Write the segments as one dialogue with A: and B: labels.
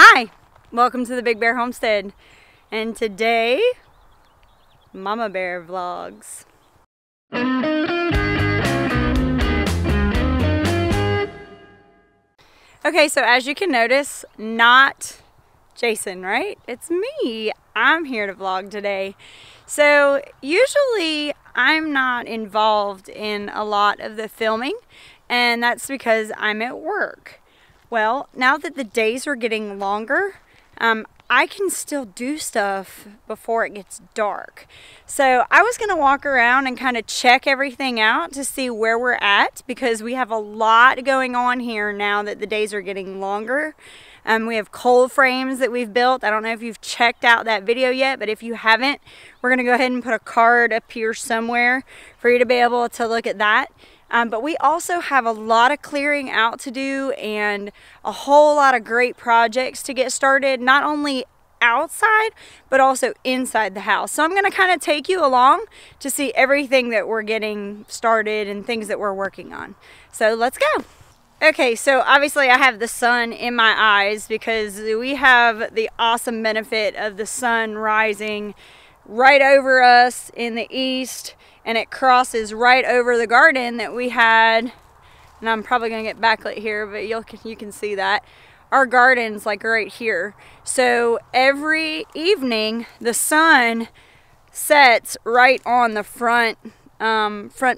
A: Hi, welcome to the Big Bear Homestead, and today, Mama Bear vlogs. Okay, so as you can notice, not Jason, right? It's me. I'm here to vlog today. So usually I'm not involved in a lot of the filming, and that's because I'm at work. Well, now that the days are getting longer, I can still do stuff before it gets dark. So I was gonna walk around and kind of check everything out to see where we're at, because we have a lot going on here now that the days are getting longer. We have cold frames that we've built. I don't know if you've checked out that video yet, but if you haven't, we're gonna go ahead and put a card up here somewhere for you to be able to look at that. But we also have a lot of clearing out to do and a whole lot of great projects to get started, not only outside, but also inside the house. So I'm going to kind of take you along to see everything that we're getting started and things that we're working on. So let's go. Okay, so obviously I have the sun in my eyes because we have the awesome benefit of the sun rising right over us in the east, and it crosses right over the garden that we had. And I'm probably gonna get backlit here, but you can see that our garden's like right here. So every evening the sun sets right on the front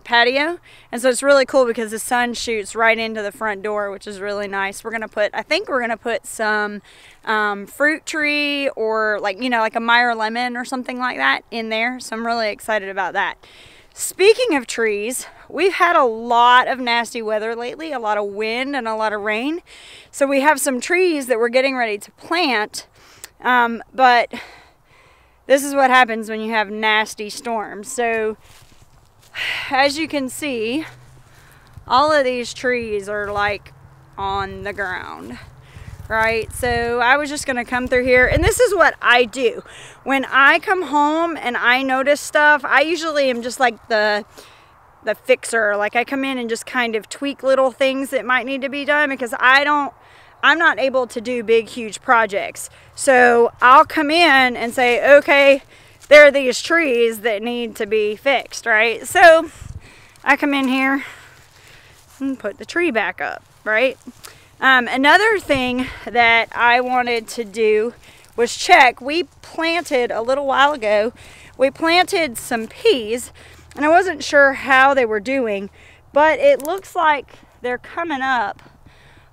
A: patio, and so it's really cool because the sun shoots right into the front door, which is really nice. I think we're gonna put some fruit tree, or like a Meyer lemon or something like that in there, so I'm really excited about that. Speaking of trees, we've had a lot of nasty weather lately, a lot of wind and a lot of rain, so we have some trees that we're getting ready to plant, but this is what happens when you have nasty storms. So as you can see, all of these trees are like on the ground, right? So I was just gonna come through here, and this is what I do when I come home and I notice stuff. I usually am just like the fixer. Like, I come in and just kind of tweak little things that might need to be done, because I'm not able to do big huge projects. So I'll come in and say, okay, there are these trees that need to be fixed, right? So I come in here and put the tree back up, right? Another thing that I wanted to do was check. We planted a little while ago, we planted some peas, and I wasn't sure how they were doing, but it looks like they're coming up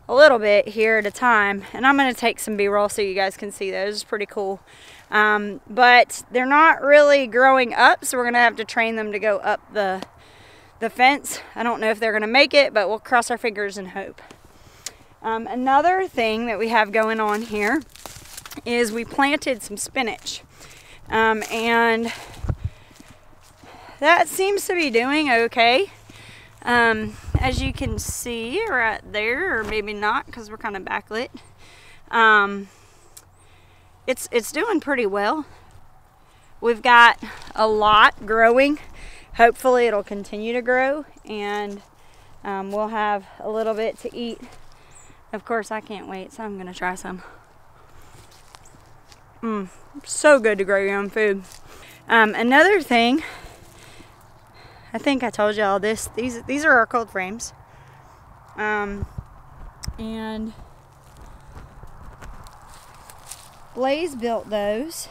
A: a little bit here at a time, and I'm going to take some B-roll so you guys can see those. It's pretty cool. But they're not really growing up, so we're going to have to train them to go up the fence. I don't know if they're going to make it, but we'll cross our fingers and hope. Another thing that we have going on here is we planted some spinach, and that seems to be doing okay. As you can see right there, or maybe not because we're kind of backlit, it's doing pretty well. We've got a lot growing. Hopefully it'll continue to grow, and we'll have a little bit to eat. Of course, I can't wait, so I'm gonna try some. So good to grow your own food. Another thing, I think I told y'all this. These are our cold frames, and Blaze built those.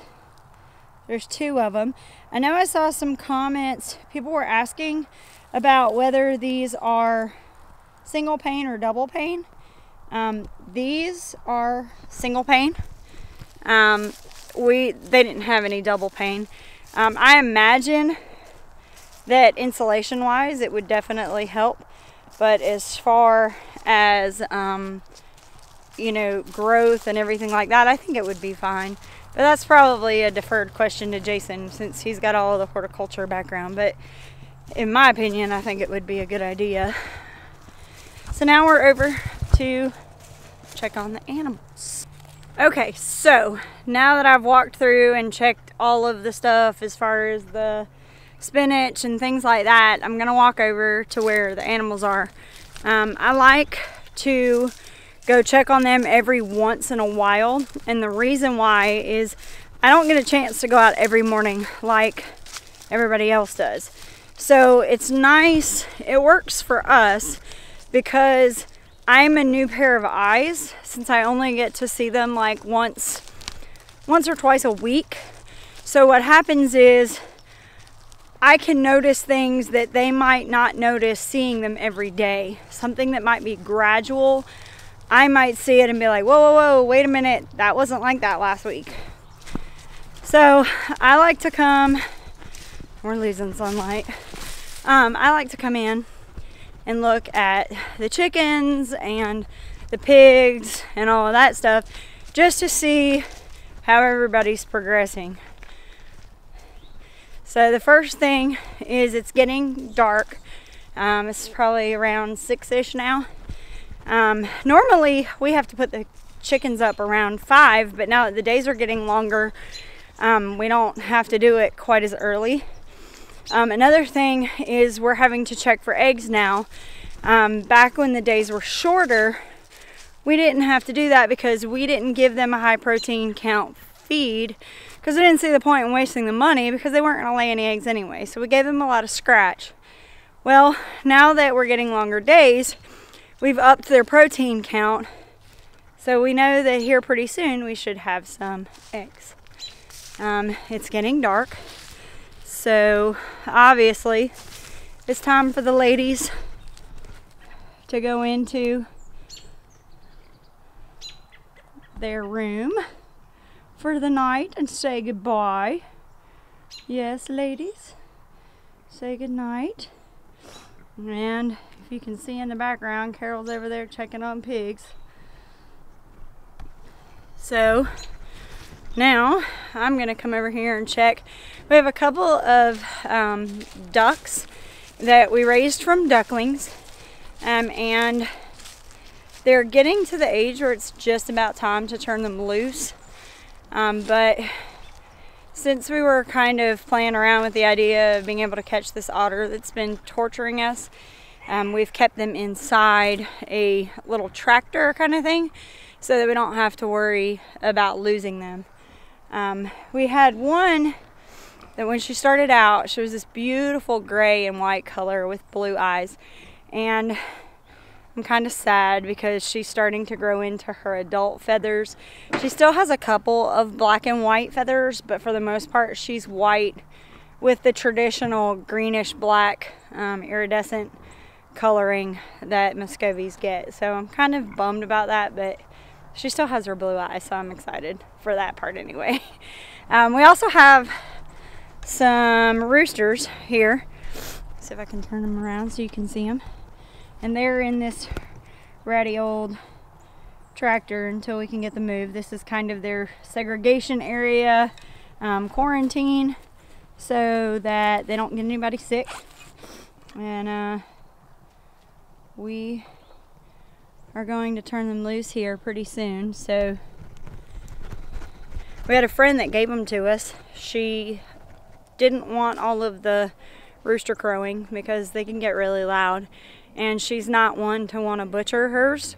A: There's two of them. I know I saw some comments. People were asking about whether these are single pane or double pane. These are single pane. They didn't have any double pane. I imagine that insulation wise it would definitely help, but as far as growth and everything like that, I think it would be fine. But that's probably a deferred question to Jason, since he's got all of the horticulture background. But in my opinion, I think it would be a good idea. So now we're over to check on the animals. Okay, so now that I've walked through and checked all of the stuff as far as the spinach and things like that, I'm gonna walk over to where the animals are. I like to go check on them every once in a while. And the reason why is I don't get a chance to go out every morning like everybody else does. So it's nice, it works for us because I'm a new pair of eyes since I only get to see them like once or twice a week. So what happens is I can notice things that they might not notice seeing them every day. Something that might be gradual, I might see it and be like, whoa, whoa, whoa, wait a minute, that wasn't like that last week. So I like to come, we're losing sunlight. I like to come in and look at the chickens and the pigs and all of that stuff just to see how everybody's progressing. So the first thing is it's getting dark. It's probably around 6-ish now. Normally we have to put the chickens up around 5, but now that the days are getting longer, we don't have to do it quite as early. Another thing is we're having to check for eggs now. Back when the days were shorter, we didn't have to do that because we didn't give them a high protein count feed because I didn't see the point in wasting the money because they weren't going to lay any eggs anyway. So we gave them a lot of scratch. Well, now that we're getting longer days, we've upped their protein count. So we know that here pretty soon we should have some eggs. It's getting dark. So obviously it's time for the ladies to go into their room for the night and say goodbye. Yes, ladies, say good night. And if you can see in the background, Carol's over there checking on pigs. So now I'm gonna come over here and check. We have a couple of ducks that we raised from ducklings, and they're getting to the age where it's just about time to turn them loose. But since we were kind of playing around with the idea of being able to catch this otter that's been torturing us, we've kept them inside a little tractor kind of thing so that we don't have to worry about losing them. We had one that when she started out, she was this beautiful gray and white color with blue eyes, and I'm kind of sad because she's starting to grow into her adult feathers. She still has a couple of black and white feathers, but for the most part she's white with the traditional greenish black iridescent coloring that Muscovies get. So I'm kind of bummed about that, but she still has her blue eyes, so I'm excited for that part anyway. We also have some roosters here. See if I can turn them around so you can see them. And they're in this ratty old tractor until we can get them moved. This is kind of their segregation area, quarantine, so that they don't get anybody sick. And we are going to turn them loose here pretty soon. So we had a friend that gave them to us. She didn't want all of the rooster crowing because they can get really loud, and she's not one to want to butcher hers.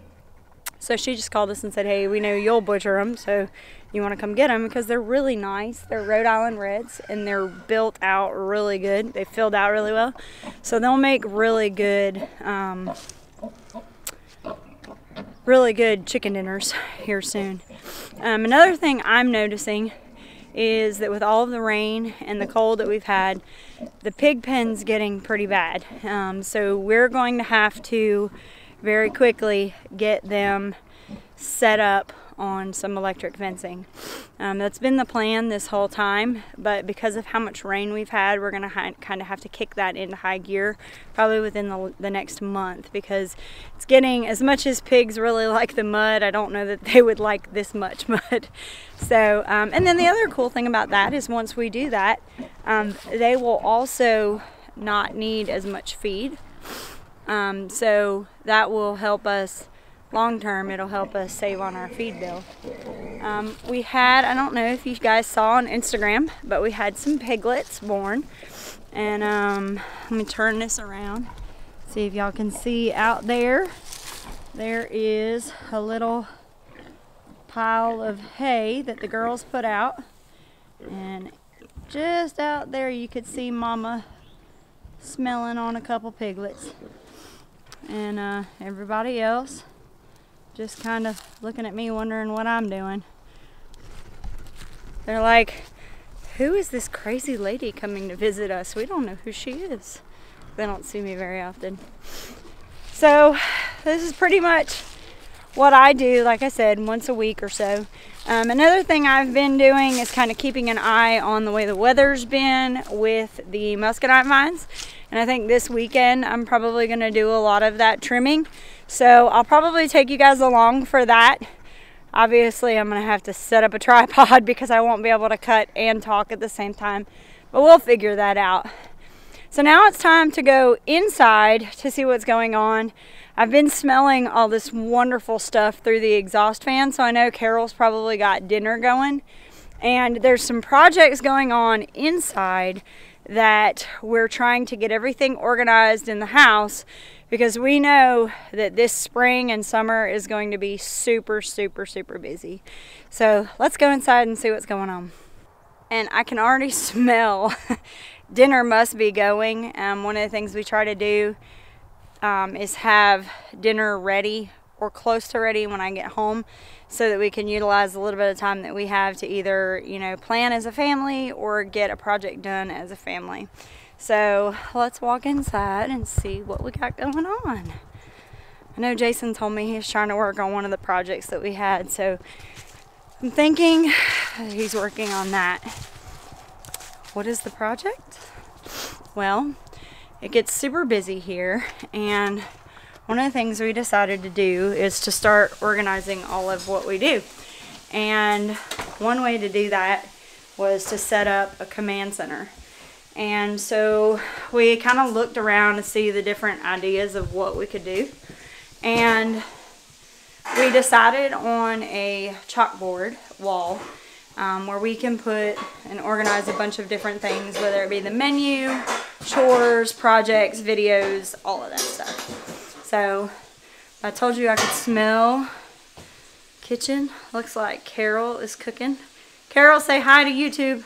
A: So she just called us and said, hey, we know you'll butcher them, so you want to come get them, because they're really nice. They're Rhode Island Reds, and they're built out really good. They filled out really well, so they'll make really good chicken dinners here soon. Another thing I'm noticing is that with all of the rain and the cold that we've had, the pig pen's getting pretty bad. So we're going to have to very quickly get them set up on some electric fencing. That's been the plan this whole time, but because of how much rain we've had, we're gonna kind of have to kick that into high gear probably within the next month, because it's getting, as much as pigs really like the mud, I don't know that they would like this much mud. So and then the other cool thing about that is once we do that, they will also not need as much feed. So that will help us long term. It'll help us save on our feed bill. We had, I don't know if you guys saw on Instagram, but we had some piglets born. And let me turn this around, see if y'all can see out there. there is a little pile of hay that the girls put out, and just out there you could see Mama smelling on a couple piglets, and everybody else just kind of looking at me wondering what I'm doing. They're like, who is this crazy lady coming to visit us? We don't know who she is. They don't see me very often. So this is pretty much what I do, like I said, once a week or so. Another thing I've been doing is kind of keeping an eye on the way the weather's been with the muscadine vines. And I think this weekend I'm probably going to do a lot of that trimming. So I'll probably take you guys along for that. Obviously I'm going to have to set up a tripod because I won't be able to cut and talk at the same time. But we'll figure that out. So now it's time to go inside to see what's going on. I've been smelling all this wonderful stuff through the exhaust fan, so I know Carol's probably got dinner going. And there's some projects going on inside that we're trying to get everything organized in the house, because we know that this spring and summer is going to be super, super, super busy. So let's go inside and see what's going on. And I can already smell dinner must be going. One of the things we try to do is have dinner ready or close to ready when I get home, so that we can utilize a little bit of time that we have to either, you know, plan as a family or get a project done as a family. So let's walk inside and see what we got going on. I know Jason told me he's trying to work on one of the projects that we had, so I'm thinking he's working on that. What is the project? Well, it gets super busy here, and one of the things we decided to do is to start organizing all of what we do. And one way to do that was to set up a command center. And so we kind of looked around to see the different ideas of what we could do. And we decided on a chalkboard wall where we can put and organize a bunch of different things, whether it be the menu, chores, projects, videos, all of that stuff. So I told you I could smell kitchen. Looks like Carol is cooking. Carol, say hi to YouTube.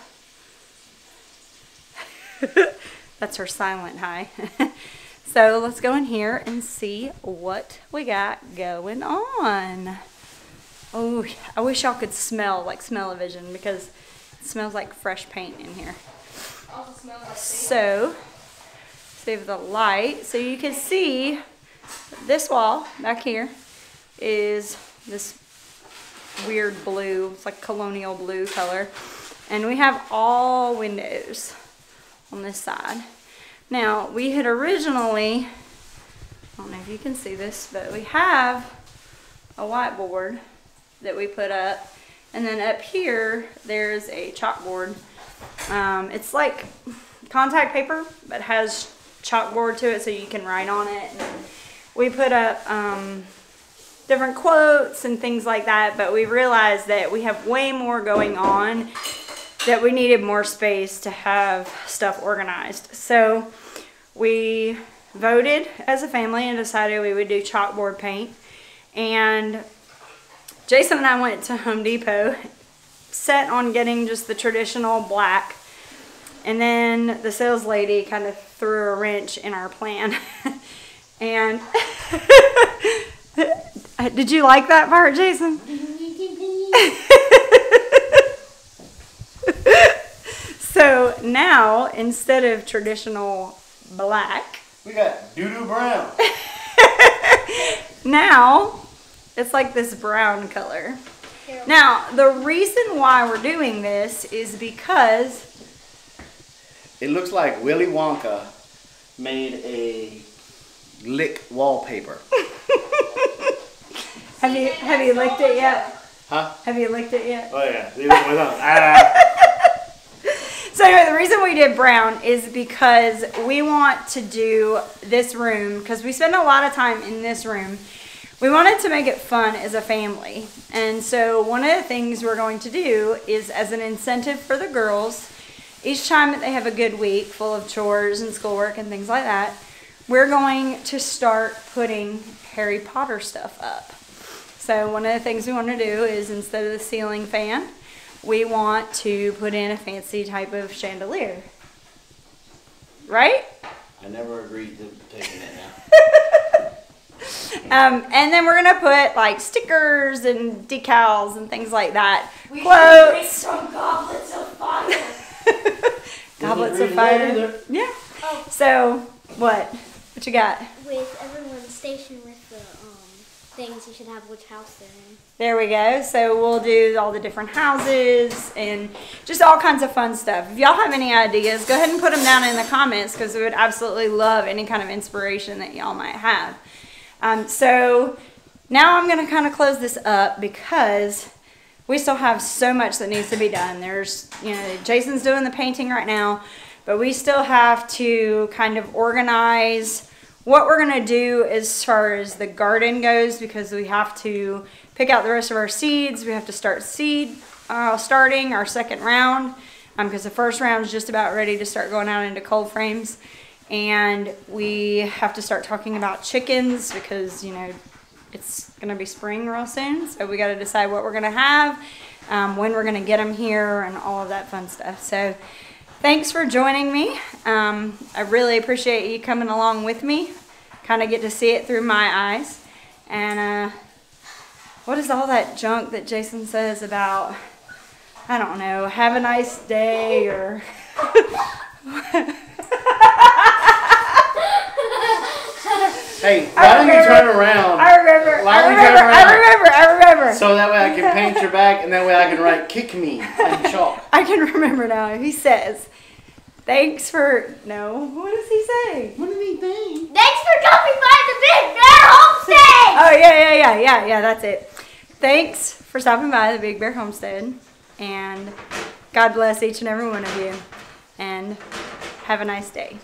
A: That's her silent hi. So let's go in here and see what we got going on. Oh, I wish y'all could smell, like smell-o-vision, because it smells like fresh paint in here. So, save the light so you can see this wall back here is this weird blue. It's like colonial blue color. And we have all windows on this side. Now, we had originally, I don't know if you can see this, but we have a whiteboard that we put up, and then up here there's a chalkboard. It's like contact paper but has chalkboard to it so you can write on it. And we put up different quotes and things like that, but we realized that we have way more going on, that we needed more space to have stuff organized. So we voted as a family and decided we would do chalkboard paint. And Jason and I went to Home Depot, set on getting just the traditional black, and then the sales lady kind of threw a wrench in our plan. And did you like that part, Jason? So now, instead of traditional black,
B: we got doo-doo brown.
A: Now it's like this brown color. Now, the reason why we're doing this is because
B: it looks like Willy Wonka made a lick wallpaper.
A: Have you licked it yet?
B: Huh?
A: Have you licked it yet?
B: Oh yeah. Leave it with us.
A: So anyway, the reason we did brown is because we want to do this room, because we spend a lot of time in this room. We wanted to make it fun as a family. And so one of the things we're going to do is, as an incentive for the girls, each time that they have a good week full of chores and schoolwork and things like that, we're going to start putting Harry Potter stuff up. So one of the things we want to do is, instead of the ceiling fan, we want to put in a fancy type of chandelier. Right?
B: I never agreed to taking it now.
A: And then we're gonna put like stickers and decals and things like that.
C: We
A: Quotes.
C: should make some goblets of fire.
A: Goblets of fire. Yeah.
C: Oh.
A: So what? What you got?
C: With everyone stationed with the things, you should have which house they're in.
A: There we go. So we'll do all the different houses and just all kinds of fun stuff. If y'all have any ideas, go ahead and put them down in the comments, because we would absolutely love any kind of inspiration that y'all might have. So now I'm going to kind of close this up, because we still have so much that needs to be done. There's, Jason's doing the painting right now, but we still have to kind of organize what we're going to do as far as the garden goes, because we have to pick out the rest of our seeds. We have to start starting our second round, because the first round is just about ready to start going out into cold frames. And we have to start talking about chickens, because, it's going to be spring real soon. So we got to decide what we're going to have, when we're going to get them here, and all of that fun stuff. So thanks for joining me. I really appreciate you coming along with me. Kind of get to see it through my eyes. And what is all that junk that Jason says about, I don't know, have a nice day, or...
B: Hey, why don't you turn around?
A: I remember.
B: So that way I can paint your back, and that way I can write "kick me" in chalk.
A: I can remember now. He says, thanks for, no, what does he say?
B: What did he think?
C: Thanks for dropping by the Big Bear Homestead!
A: Oh, yeah, that's it. Thanks for stopping by the Big Bear Homestead, and God bless each and every one of you, and have a nice day.